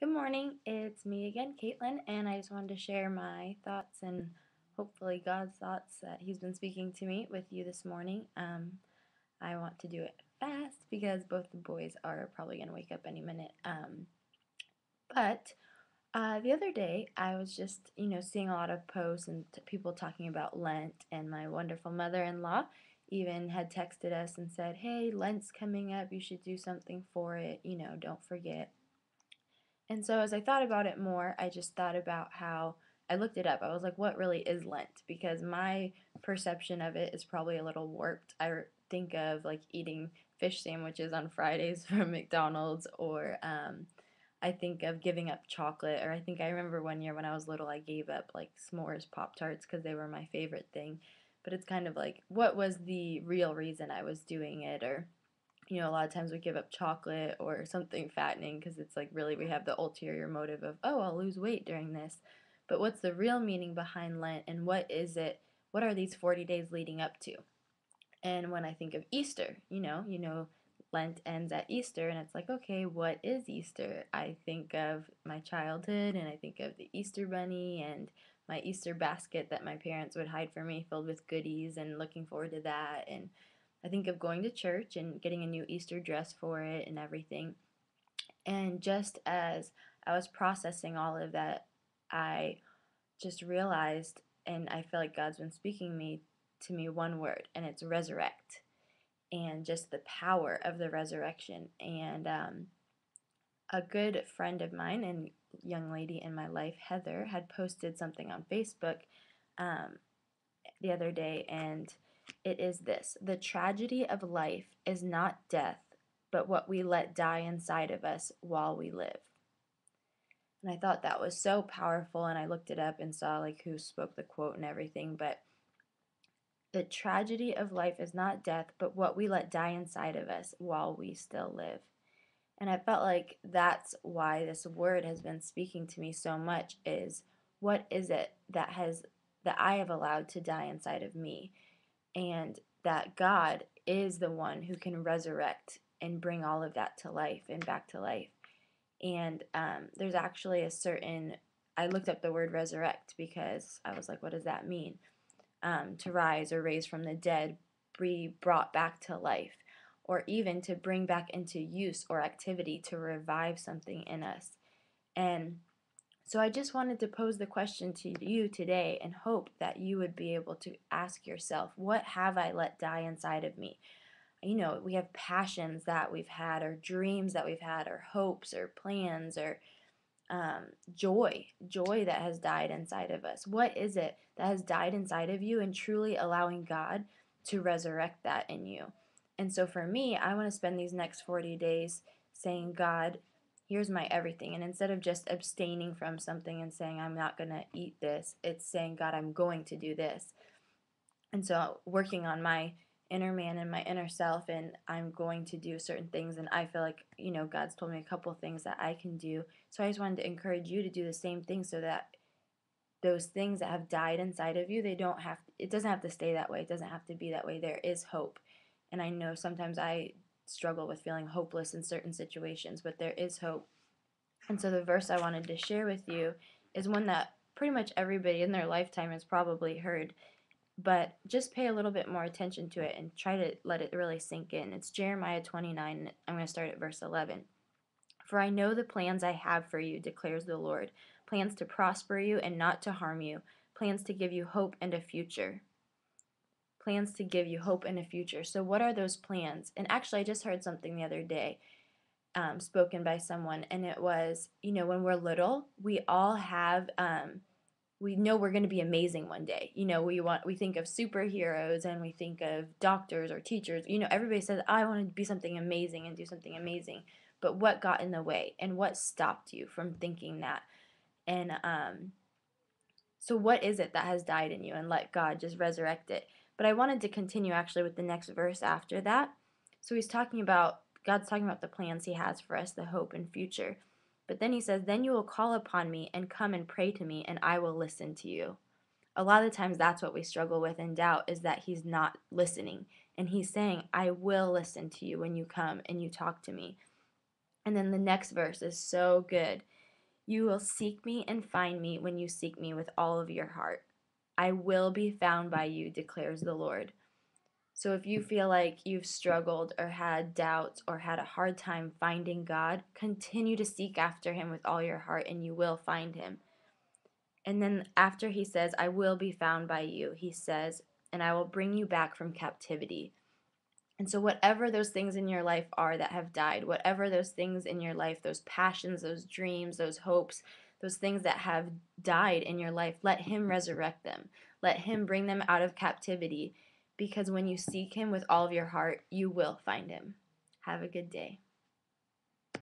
Good morning. It's me again, Caitlin, and I just wanted to share my thoughts and hopefully God's thoughts that He's been speaking to me with you this morning. I want to do it fast because both the boys are probably going to wake up any minute. But the other day, I was just, seeing a lot of posts and people talking about Lent, and my wonderful mother-in-law even had texted us and said, "Hey, Lent's coming up. You should do something for it. Don't forget." And so as I thought about it more, I just thought about how I looked it up. I was like, what really is Lent? Because my perception of it is probably a little warped. I think of like eating fish sandwiches on Fridays from McDonald's, or I think of giving up chocolate, or I remember one year when I was little, I gave up like s'mores Pop Tarts because they were my favorite thing. But it's kind of like, what was the real reason I was doing it? Or a lot of times we give up chocolate or something fattening because it's like really we have the ulterior motive of, oh, I'll lose weight during this. But what's the real meaning behind Lent, and what is it? What are these 40 days leading up to? And when I think of Easter, Lent ends at Easter, and it's like, okay, what is Easter? I think of my childhood, and I think of the Easter bunny and my Easter basket that my parents would hide for me filled with goodies and looking forward to that. And I think of going to church and getting a new Easter dress for it and everything. And just as I was processing all of that, I just realized, and I feel like God's been speaking to me one word, and it's resurrect, and just the power of the resurrection. And a good friend of mine and young lady in my life, Heather, had posted something on Facebook um, the other day, and it is this: the tragedy of life is not death, but what we let die inside of us while we live. And I thought that was so powerful, and I looked it up and saw like who spoke the quote and everything. But the tragedy of life is not death, but what we let die inside of us while we still live. And I felt like that's why this word has been speaking to me so much, is what is it that I have allowed to die inside of me? And that God is the one who can resurrect and bring all of that to life and back to life. And there's actually I looked up the word resurrect because I was like, what does that mean? To rise or raise from the dead, be brought back to life, or even to bring back into use or activity to revive something in us. And so I just wanted to pose the question to you today and hope that you would be able to ask yourself, what have I let die inside of me? We have passions that we've had, or dreams that we've had, or hopes, or plans, or joy that has died inside of us. What is it that has died inside of you, and truly allowing God to resurrect that in you? And so for me, I want to spend these next 40 days saying, God, here's my everything. And instead of just abstaining from something and saying, I'm not going to eat this, it's saying, God, I'm going to do this. And so working on my inner man and my inner self, and I'm going to do certain things, and I feel like God's told me a couple things that I can do. So I just wanted to encourage you to do the same thing, so that those things that have died inside of you, it doesn't have to stay that way, it doesn't have to be that way. There is hope. And I know sometimes I struggle with feeling hopeless in certain situations, but there is hope. And so the verse I wanted to share with you is one that pretty much everybody in their lifetime has probably heard, but just pay a little bit more attention to it and try to let it really sink in. It's Jeremiah 29, and I'm going to start at verse 11. For I know the plans I have for you, declares the Lord, plans to prosper you and not to harm you, plans to give you hope and a future. Plans to give you hope and a future. So, what are those plans? And actually, I just heard something the other day spoken by someone, and it was, when we're little, we all have we know we're going to be amazing one day. We think of superheroes, and we think of doctors or teachers. Everybody says, I want to be something amazing and do something amazing. But what got in the way, and what stopped you from thinking that? And so what is it that has died in you, and let God just resurrect it? But I wanted to continue actually with the next verse after that. So God's talking about the plans he has for us, the hope and future. But then he says, then you will call upon me and come and pray to me, and I will listen to you. A lot of times that's what we struggle with in doubt, is that he's not listening. And he's saying, I will listen to you when you come and you talk to me. And then the next verse is so good. You will seek me and find me when you seek me with all of your heart. I will be found by you, declares the Lord. So if you feel like you've struggled or had doubts or had a hard time finding God, continue to seek after him with all your heart and you will find him. And then after he says, I will be found by you, he says, and I will bring you back from captivity. And so, whatever those things in your life are that have died, whatever those things in your life, those passions, those dreams, those hopes, those things that have died in your life, let him resurrect them. Let him bring them out of captivity. Because when you seek him with all of your heart, you will find him. Have a good day.